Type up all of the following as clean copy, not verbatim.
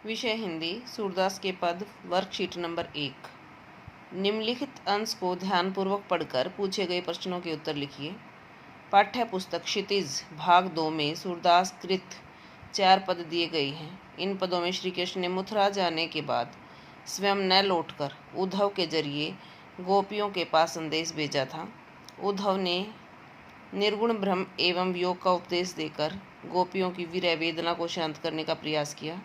विषय हिंदी, सूरदास के पद, वर्कशीट नंबर 1। निम्नलिखित अंश को ध्यानपूर्वक पढ़कर पूछे गए प्रश्नों के उत्तर लिखिए। पाठ्य पुस्तक क्षितिज भाग 2 में सूरदास कृत 4 पद दिए गए हैं। इन पदों में श्री कृष्ण ने मथुरा जाने के बाद स्वयं न लौटकर उद्धव के जरिए गोपियों के पास संदेश भेजा था। उद्धव ने निर्गुण ब्रह्म एवं योग का उपदेश देकर गोपियों की विरह वेदना को शांत करने का प्रयास किया।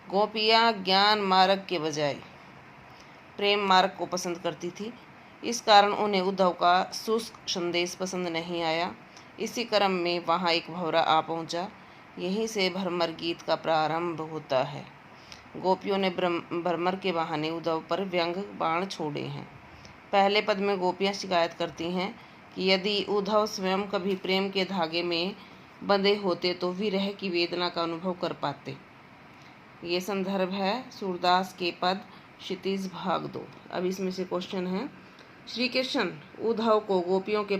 गोपियाँ ज्ञान मार्ग के बजाय प्रेम मार्ग को पसंद करती थी। इस कारण उन्हें उद्धव का शुष्क संदेश पसंद नहीं आया। इसी क्रम में वहाँ एक भंवरा आ पहुँचा। यहीं से भ्रमर गीत का प्रारंभ होता है। गोपियों ने भ्रमर के बहाने उद्धव पर व्यंग बाण छोड़े हैं। पहले पद में गोपियाँ शिकायत करती हैं कि यदि उद्धव स्वयं कभी प्रेम के धागे में बंधे होते तो विरह की वेदना का अनुभव कर पाते। ये संदर्भ है सूरदास के पद क्षितिज भाग 2। अब इसमें से क्वेश्चन है, श्री कृष्ण ने उद्धव को गोपियों के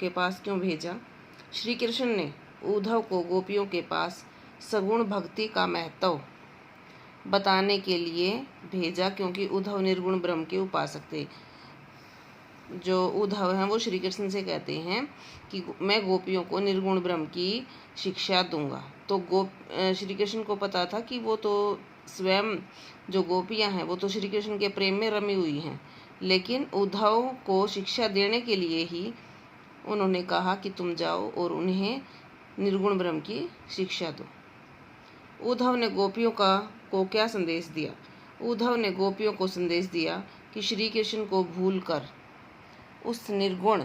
पास क्यों भेजा? श्री कृष्ण ने उद्धव को गोपियों के पास सगुण भक्ति का महत्व बताने के लिए भेजा, क्योंकि उद्धव निर्गुण ब्रह्म के उपासक थे। जो उद्धव हैं वो श्री कृष्ण से कहते हैं कि मैं गोपियों को निर्गुण ब्रह्म की शिक्षा दूंगा। तो श्री कृष्ण को पता था कि वो तो स्वयं जो गोपियां हैं वो तो श्री कृष्ण के प्रेम में रमी हुई हैं, लेकिन उद्धव को शिक्षा देने के लिए ही उन्होंने कहा कि तुम जाओ और उन्हें निर्गुण ब्रह्म की शिक्षा दो। उद्धव ने गोपियों को क्या संदेश दिया? उद्धव ने गोपियों को संदेश दिया कि श्री कृष्ण को भूल कर उस निर्गुण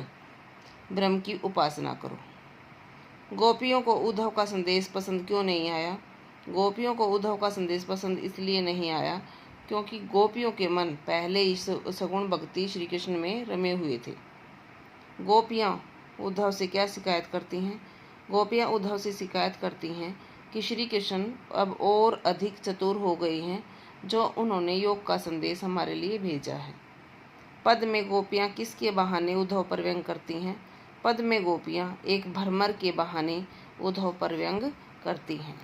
ब्रह्म की उपासना करो। गोपियों को उद्धव का संदेश पसंद क्यों नहीं आया? गोपियों को उद्धव का संदेश पसंद इसलिए नहीं आया क्योंकि गोपियों के मन पहले ही सगुण भक्ति श्री कृष्ण में रमे हुए थे। गोपियाँ उद्धव से क्या शिकायत करती हैं? गोपियाँ उद्धव से शिकायत करती हैं कि श्री कृष्ण अब और अधिक चतुर हो गए हैं, जो उन्होंने योग का संदेश हमारे लिए भेजा है। पद में गोपियाँ किसके बहाने उद्धव पर व्यंग करती हैं? पद में गोपियाँ एक भ्रमर के बहाने उद्धव पर व्यंग करती हैं।